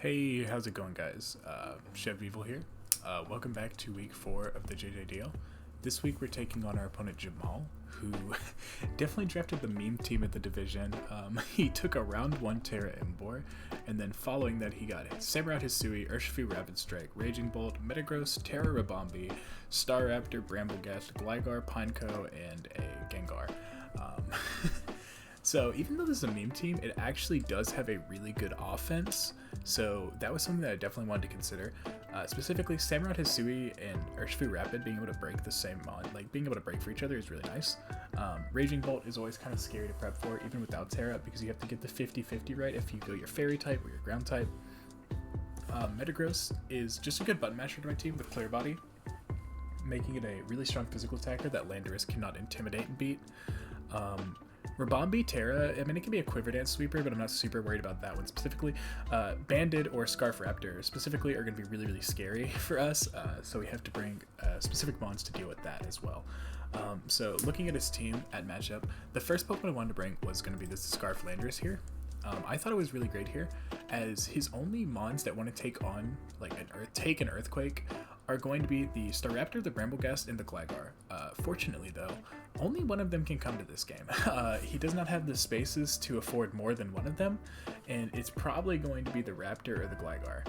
Hey, how's it going, guys? Jjdl here. Welcome back to week 4 of the Jjdl. This week we're taking on our opponent Jamal, who definitely drafted the meme team at the division. He took a round 1 Terra Imbor, and then following that he got Samurai Hisui, Urshifu Rapid Strike, Raging Bolt, Metagross, Terra Rabombi, Staraptor, Brambleghast, Gligar, Pineco, and a Gengar. So even though this is a meme team, it actually does have a really good offense. So that was something that I definitely wanted to consider. Specifically, Samurai Hisui and Urshifu Rapid being able to break the same mod, like being able to break for each other is really nice. Raging Bolt is always kind of scary to prep for, even without Terra, because you have to get the 50-50 right if you go your Fairy type or your Ground type. Metagross is just a good button masher to my team with Clear Body, making it a really strong physical attacker that Landorus cannot intimidate and beat. Rabombi, Terra, I mean, it can be a Quiver Dance sweeper, but I'm not super worried about that one specifically. Banded or Scarf Raptor specifically are going to be really, really scary for us, so we have to bring specific mons to deal with that as well. So looking at his team at matchup, the first Pokemon I wanted to bring was going to be this Scarf Landorus here. I thought it was really great here, as his only mons that want to take on like an Earthquake are going to be the Staraptor, the Brambleghast, and the Gligar. Fortunately, though, only one of them can come to this game. He does not have the spaces to afford more than one of them, and it's probably going to be the Raptor or the Gligar.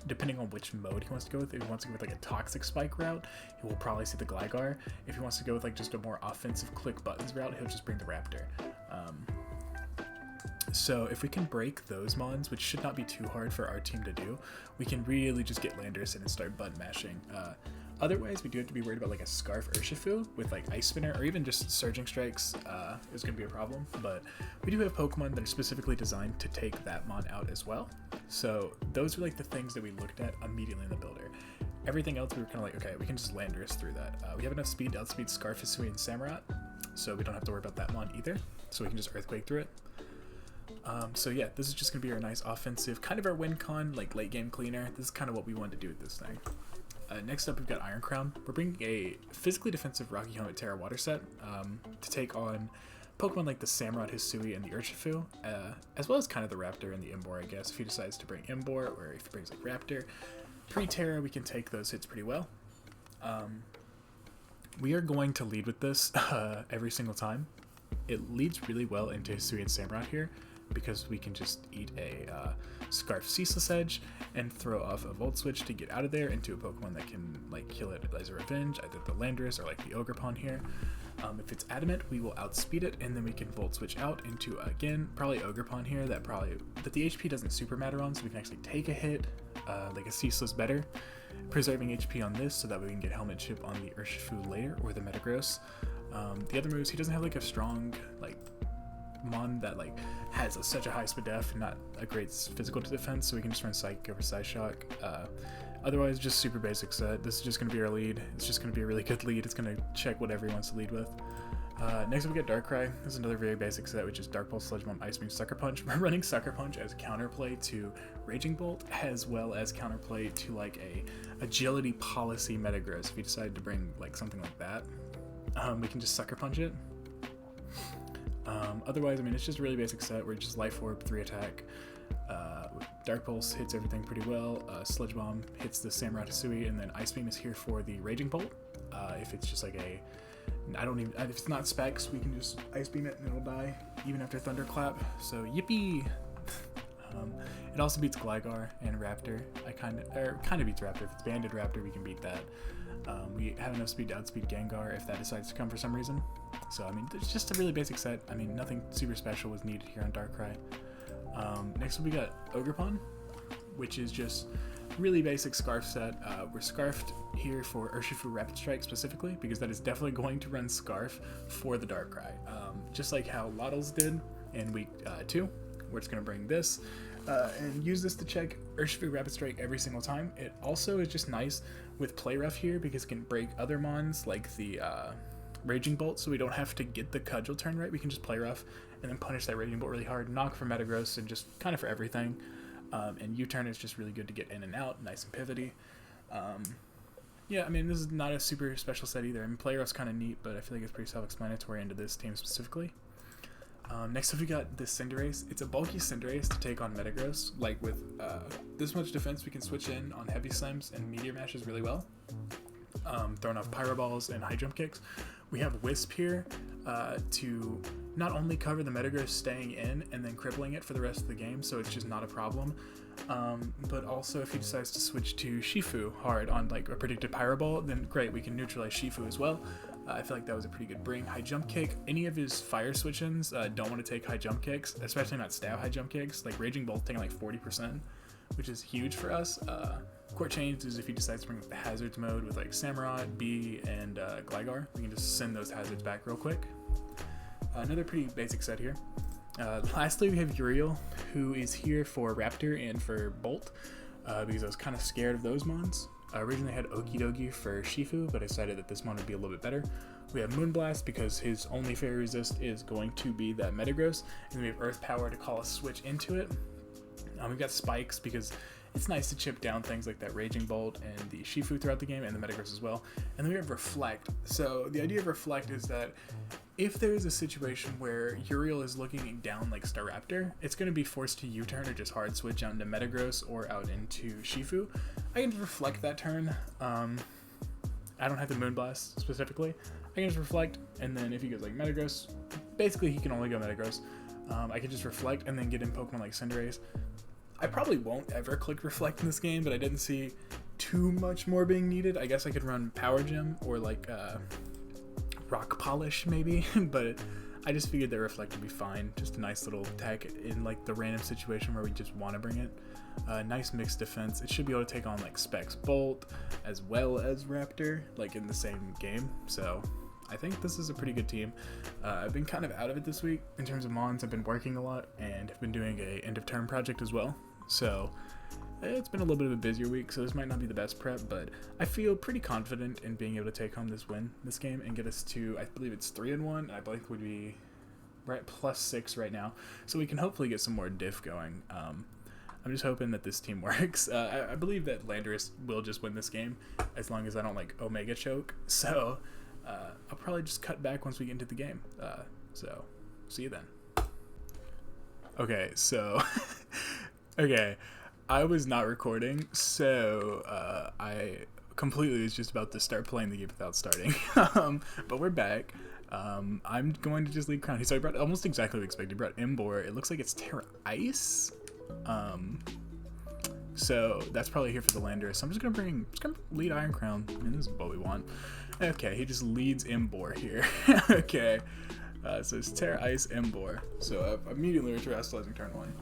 Depending on which mode he wants to go with. If he wants to go with like a Toxic Spike route, he will probably see the Gligar. If he wants to go with like just a more offensive click buttons route, he'll just bring the Raptor. So if we can break those mons, which should not be too hard for our team to do, we can really just get Landorus in and start button mashing. Otherwise, we do have to be worried about like a Scarf Urshifu with like Ice Spinner or even just Surging Strikes is going to be a problem. But we do have Pokemon that are specifically designed to take that mon out as well. So those are like the things that we looked at immediately in the builder. Everything else we were kind of like, okay, we can just Landorus through that. We have enough speed to outspeed Scarf Hisui and Samurott, so we don't have to worry about that mon either. So we can just Earthquake through it. So yeah, this is just going to be our nice offensive, kind of our win con, like late game cleaner. This is kind of what we wanted to do with this thing. Next up, we've got Iron Crown. We're bringing a physically defensive Rocky Helmet Terra Water set to take on Pokemon like the Samurott, Hisui, and the Urshifu, as well as kind of the Raptor and the Imbor, I guess, if he decides to bring Imbor, or if he brings like Raptor. Pre-Terra, we can take those hits pretty well. We are going to lead with this every single time. It leads really well into Hisui and Samurott here, because we can just eat a Scarf Ceaseless Edge and throw off a Volt Switch to get out of there into a Pokemon that can like kill it as a revenge, either the Landorus or like the Ogerpon here. If it's Adamant, we will outspeed it, and then we can Volt Switch out into, again, probably Ogerpon here that the HP doesn't super matter on, so we can actually take a hit, like a Ceaseless better, preserving HP on this so that we can get Helmet Chip on the Urshifu later, or the Metagross. The other moves, he doesn't have like a strong like mon that like has such a high speed def, not a great physical defense, so we can just run Psychic over Psyshock. Otherwise, just super basic set. This is just going to be our lead. It's just going to be a really good lead. It's going to check whatever he wants to lead with. Next up we get Darkrai. This is another very basic set, which is Dark Pulse, Sludge Bomb, Ice Beam, Sucker Punch. We're running Sucker Punch as counterplay to Raging Bolt, as well as counterplay to like a Agility Policy Metagross. If we decide to bring like something like that, we can just Sucker Punch it. Otherwise, I mean, it's just a really basic set. We're just Life Orb, 3 attack. Dark Pulse hits everything pretty well. Sludge Bomb hits the Samurott Hisui, and then Ice Beam is here for the Raging Bolt. If it's just like if it's not specs, we can just Ice Beam it and it'll die, even after Thunderclap. So yippee! It also beats Gligar and Raptor. Kind of beats Raptor. If it's Banded Raptor, we can beat that. We have enough speed to outspeed Gengar if that decides to come for some reason. So I mean, it's just a really basic set. I mean, nothing super special was needed here on Darkrai. Next up we got Ogerpon, which is just really basic Scarf set. We're Scarfed here for Urshifu Rapid Strike specifically, because that is definitely going to run Scarf for the Darkrai. Just like how Lottles did in week 2. We're just going to bring this and use this to check Urshifu Rapid Strike every single time. It also is just nice with Play Rough here, because it can break other mons like the Raging Bolt, so we don't have to get the Cudgel turn right. We can just Play Rough and then punish that Raging Bolt really hard, knock for Metagross, and just kind of for everything. And U-turn is just really good to get in and out, nice and pivoty. Yeah, I mean, this is not a super special set either. I mean, Play Rough's kind of neat, but I feel like it's pretty self-explanatory into this team specifically. Next up we got the Cinderace. It's a bulky Cinderace to take on Metagross. Like with this much defense, we can switch in on Heavy Slams and Meteor Mashes really well. Throwing off Pyro Balls and High Jump Kicks. We have Wisp here to not only cover the Metagross staying in and then crippling it for the rest of the game, so it's just not a problem. But also if he decides to switch to Shifu hard on like a predicted Pyro Ball, then great, we can neutralize Shifu as well. I feel like that was a pretty good bring. High Jump Kick, any of his fire switch-ins don't want to take High Jump Kicks, especially not stab High Jump Kicks. Like Raging Bolt taking like 40%, which is huge for us. Core Change is if he decides to bring the Hazards mode with like Samurott, Bee, and Gligar. We can just send those Hazards back real quick. Another pretty basic set here. Lastly, we have Uriel, who is here for Raptor and for Bolt, because I was kind of scared of those mons. I originally had Okidogi for Shifu, but I decided that this mon would be a little bit better. We have Moonblast because his only fairy resist is going to be that Metagross, and then we have Earth Power to call a switch into it. We've got Spikes because it's nice to chip down things like that Raging Bolt and the Shifu throughout the game, and the Metagross as well. And then we have Reflect. So the idea of Reflect is that if there is a situation where Uriel is looking down like Staraptor, it's going to be forced to U-turn or just hard switch out into Metagross or out into Shifu. I can just Reflect that turn. I don't have the Moonblast specifically. I can just Reflect, and then if he goes like Metagross, basically he can only go Metagross. I can just Reflect and then get in Pokemon like Cinderace. I probably won't ever click Reflect in this game, but I didn't see too much more being needed. I guess I could run Power Gem or like Rock Polish maybe, but I just figured that Reflect would be fine. Just a nice little tech in like the random situation where we just want to bring it. Nice mixed defense. It should be able to take on like Specs Bolt as well as Raptor, like in the same game. So I think this is a pretty good team. I've been kind of out of it this week in terms of mons. I've been working a lot and have been doing a end of term project as well. So it's been a little bit of a busier week, so this might not be the best prep, but I feel pretty confident in being able to take home this win, this game, and get us to, I believe it's 3-1. I believe would be right +6 right now, so we can hopefully get some more diff going. I'm just hoping that this team works. I believe that Landorus will just win this game as long as I don't like Omega Choke. So I'll probably just cut back once we get into the game. So see you then. Okay, so okay. I was not recording, so I completely was just about to start playing the game without starting. But we're back. I'm going to just leave Crown. So I brought almost exactly what I expected. I brought Emboar. It looks like it's Terra Ice. So that's probably here for the Landorus. So I'm just gonna lead Iron Crown. I mean, this is what we want. Okay, he just leads Emboar here. Okay. So it's Terra Ice Emboar. So I immediately went to Terastallizing turn 1.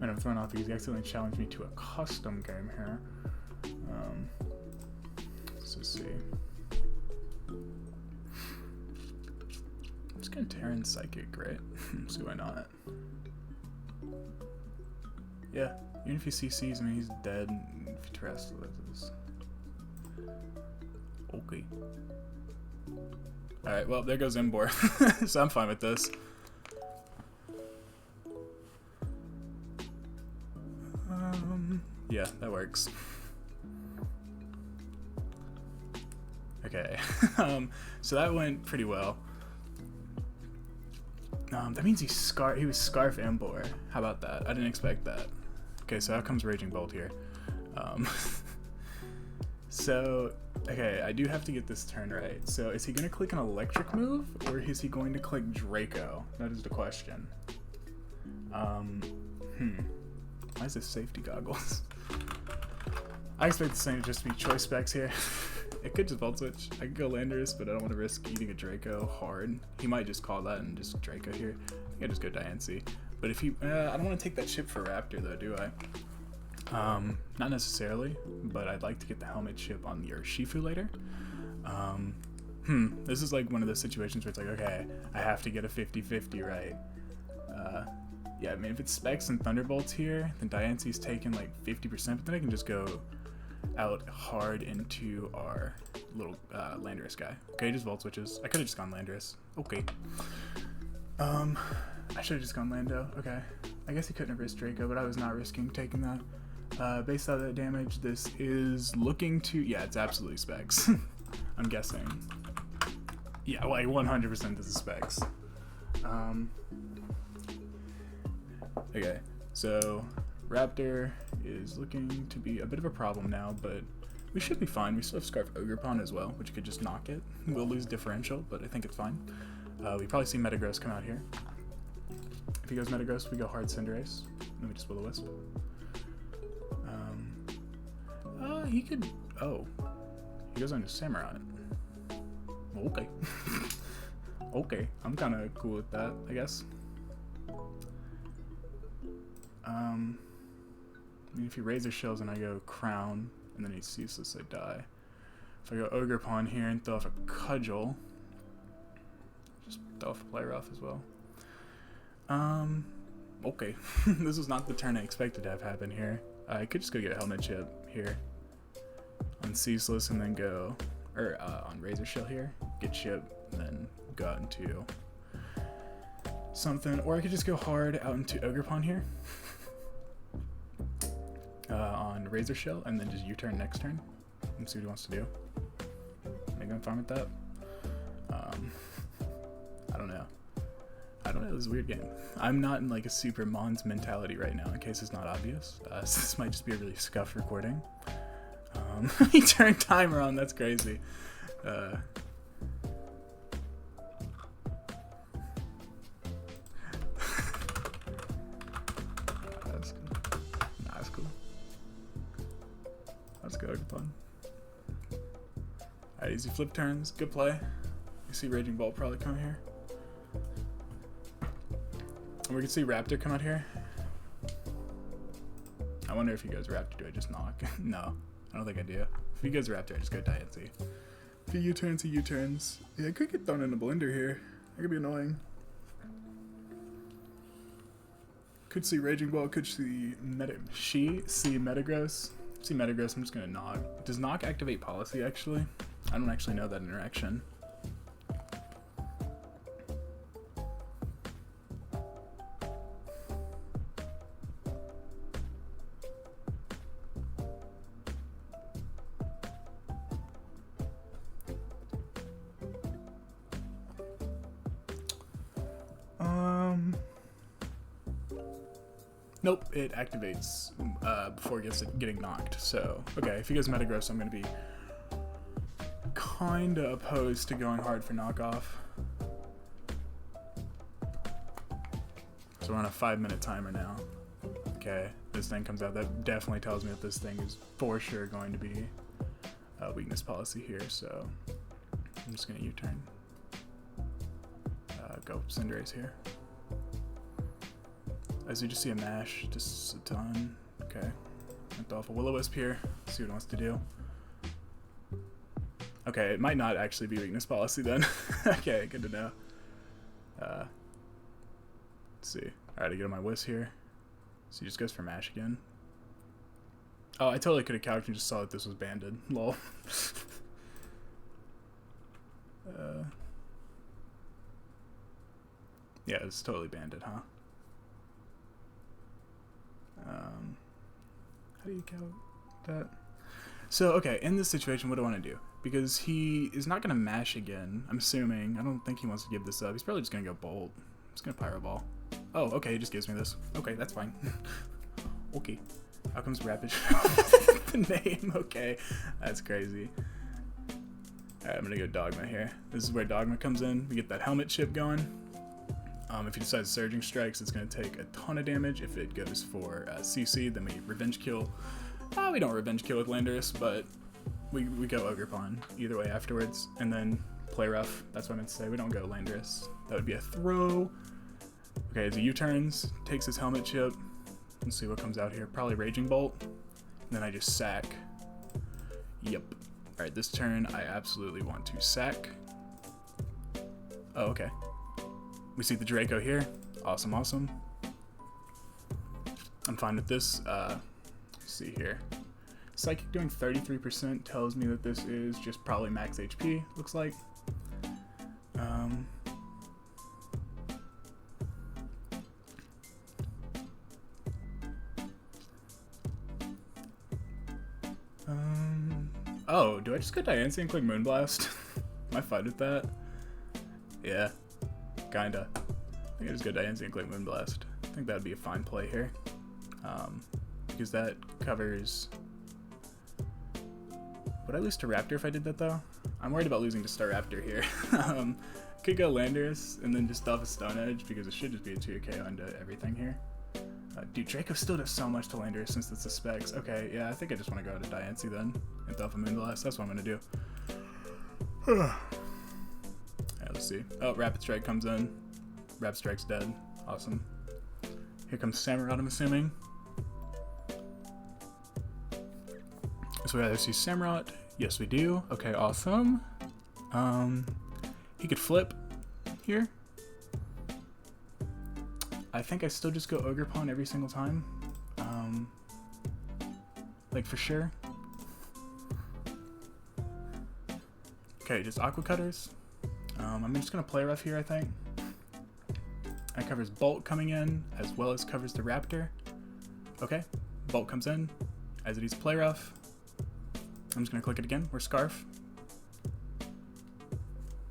And I'm thrown off because he accidentally challenged me to a custom game here. Let's see. I'm just gonna Terran Psychic, right? See why not? Yeah, even if he CCs me, he's dead. If he Terastallizes. Okay. Alright, well, there goes Emboar. So I'm fine with this. Yeah, that works. Okay, so that went pretty well. That means he was Scarf Emboar. How about that? I didn't expect that. Okay, so out comes Raging Bolt here. So, okay, I do have to get this turn right. So is he going to click an electric move, or is he going to click Draco? That is the question. Why is this safety goggles? I expect the same to just be choice specs here. It could just Volt Switch. I could go Landorus, but I don't want to risk eating a Draco hard. He might just call that and just Draco here. I think I just go Diancie. But if he, I don't want to take that chip for Raptor though, do I? Not necessarily, but I'd like to get the helmet chip on your Shifu later. This is like one of those situations where it's like, okay, I have to get a 50-50 right. Yeah, I mean, if it's Specs and Thunderbolts here, then Diancie's taking like 50%, but then I can just go out hard into our little Landorus guy. Okay, just Volt Switches. I could have just gone Landorus. Okay. I should have just gone Lando. Okay. I guess he couldn't have risked Draco, but I was not risking taking that. Based on that damage, this is looking to... Yeah, it's absolutely Specs. I'm guessing. Yeah, like 100% this is specs. Okay, so Raptor is looking to be a bit of a problem now, but we should be fine. We still have Scarf Ogre Pawn as well, which could just knock it. We'll lose differential, but I think it's fine. We probably see Metagross come out here. If he goes Metagross, we go hard Cinderace. Then we just Will-O-Wisp. He could... Oh. He goes on to Samurai. Okay. Okay, I'm kind of cool with that, I guess. I mean, if he Razor Shells and I go Crown, and then he's Ceaseless, I die. If I go Ogre Pawn here and throw off a Cudgel, just throw off a Play Rough as well. Okay. This was not the turn I expected to have happen here. I could just go get a Helmet Chip here on Ceaseless and then go, or on Razor Shell here, get Chip, and then go out into something, or I could just go hard out into Ogre Pawn here on Razor Shell, and then just U-turn next turn and see what he wants to do. Make him fine with that. I don't know. This is a weird game. I'm not in like a super Mons mentality right now, in case it's not obvious. So this might just be a really scuffed recording. He turned timer on, that's crazy. That's cool. Nah, that's cool. Let's go, good fun. Alright, easy flip turns, good play. You see Raging Bolt probably come here. And we can see Raptor come out here. I wonder if he goes Raptor, do I just knock? No, I don't think I do. If he goes Raptor, I just go Diancie. If he U-turns, he U-turns. Yeah, I could get thrown in a blender here. That could be annoying. Could see Raging Bolt, could see Metagross. See Metagross, I'm just gonna knock. Does knock activate policy actually? I don't actually know that interaction. Nope, it activates before it gets getting knocked. So, okay, if he goes Metagross, I'm going to be kind of opposed to going hard for knockoff. So we're on a 5-minute timer now. Okay, this thing comes out. That definitely tells me that this thing is for sure going to be weakness policy here. So I'm just going to U-turn. Go Cinderace here. As you just see a mash, just a ton. Okay. And throw off a Will-O-Wisp here. See what it wants to do. Okay, it might not actually be weakness policy then. Okay, good to know. Let's see. Alright, I get on my Wisp here. So he just goes for mash again. Oh, I totally could have calculated and just saw that this was banded. Lol. Yeah, it's totally banded, huh? How do you count that? So, okay, in this situation, what do I want to do? Because he is not going to mash again, I'm assuming. I don't think he wants to give this up. He's probably just going to go Bolt. He's going to Pyro Ball. Oh, okay, he just gives me this. Okay, that's fine. Okay. How comes Rapid? The name, okay. That's crazy. Alright, I'm going to go Dogma here. This is where Dogma comes in. We get that Helmet Chip going. If he decides Surging Strikes, it's going to take a ton of damage. If it goes for CC, then we Revenge Kill. We don't Revenge Kill with Landorus, but we go Ogre Pawn either way afterwards. And then Play Rough, that's what I meant to say. We don't go Landorus. That would be a throw. Okay, as he U-turns, takes his Helmet Chip. Let's see what comes out here. Probably Raging Bolt. And then I just sack. Yep. Alright, this turn I absolutely want to sack. Oh, okay. We see the Draco here. Awesome, awesome. I'm fine with this. Let's see here. Psychic doing 33% tells me that this is just probably max HP, looks like. Oh, do I just go Diancie and click Moonblast? Am I fine with that? Yeah, kinda. I think I just go Diancie and click Moonblast. I think that would be a fine play here. Because that covers... Would I lose to Raptor if I did that though? I'm worried about losing to Staraptor here. Could go Landorus and then just stuff a Stone Edge because it should just be a 2K onto everything here. Dude, Draco still does so much to Landorus since it's the specs. Okay, yeah, I think I just want to go to Diancie then and stuff a Moonblast. That's what I'm going to do. Yeah, let's see. Oh, Rapid Strike comes in. Rapid Strike's dead. Awesome. Here comes Samurott, I'm assuming. So we either see Samurott. Yes, we do. Okay, awesome. He could flip here. I think I still just go Ogerpon every single time. Like for sure. Okay, just Aqua Cutters. I'm just gonna play rough here, I think. That covers Bolt coming in, as well as covers the Raptor. Okay, Bolt comes in, as it is play rough. I'm just gonna click it again. We're Scarf.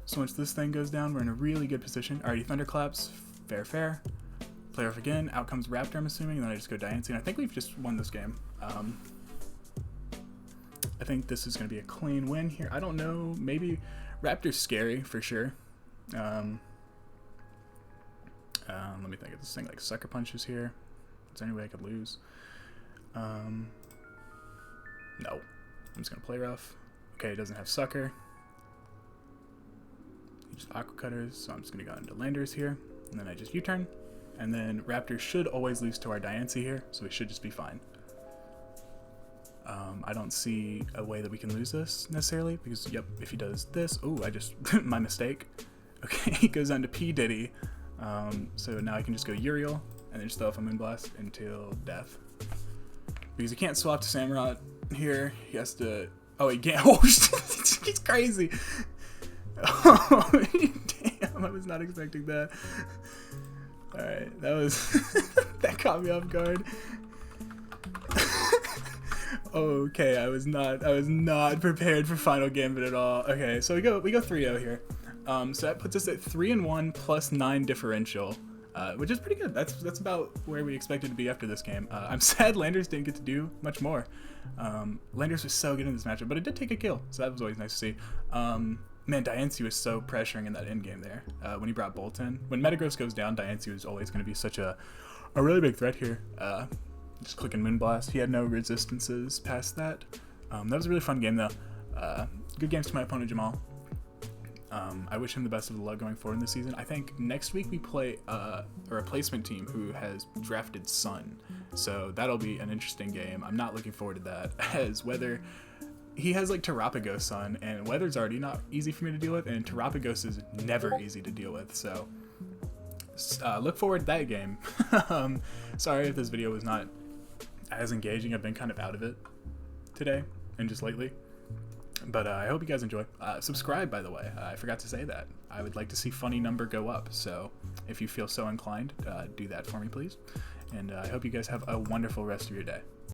So once this thing goes down, we're in a really good position. Alrighty, Thunderclaps, fair. Play off again. Out comes Raptor, I'm assuming, and then I just go Diancie. And I think we've just won this game. I think this is gonna be a clean win here. I don't know. Maybe Raptor's scary for sure. Let me think of this thing like Sucker Punches here. Is there any way I could lose? No. I'm just gonna play rough. Okay, it doesn't have Sucker. Just Aqua Cutters, so I'm just gonna go into Landers here, and then I just U-turn, and then Raptor should always lose to our Diancie here, so we should just be fine. I don't see a way that we can lose this necessarily, because yep, if he does this, oh, I just my mistake. Okay, he goes on to P Diddy, so now I can just go Uriel, and then just throw off a Moonblast until death. Because he can't swap to Samurott here, he has to. Oh, he can't. Oh, he's crazy. Oh, damn, I was not expecting that. Alright, that was... that caught me off guard. Okay, I was not prepared for Final Gambit at all. Okay, so we go 3-0 here. So that puts us at 3-1 plus 9 differential, which is pretty good. That's about where we expected to be after this game. I'm sad Landers didn't get to do much more. Landers was so good in this matchup, but it did take a kill, so that was always nice to see. Man, Diancie was so pressuring in that end game there when he brought Bolt in. When Metagross goes down, Diancie was always going to be such a really big threat here. Just clicking Moonblast. He had no resistances past that. That was a really fun game, though. Good games to my opponent, Jamal. I wish him the best of the luck going forward in this season. I think next week we play a replacement team who has drafted Sun. So that'll be an interesting game. I'm not looking forward to that, as Weather... He has like Terapagos Sun, and Weather's already not easy for me to deal with, and Terapagos is never easy to deal with, so look forward to that game. Sorry if this video was not as engaging. I've been kind of out of it today and just lately, but I hope you guys enjoy. Subscribe, by the way. I forgot to say that. I would like to see funny number go up, so if you feel so inclined, do that for me, please. And I hope you guys have a wonderful rest of your day.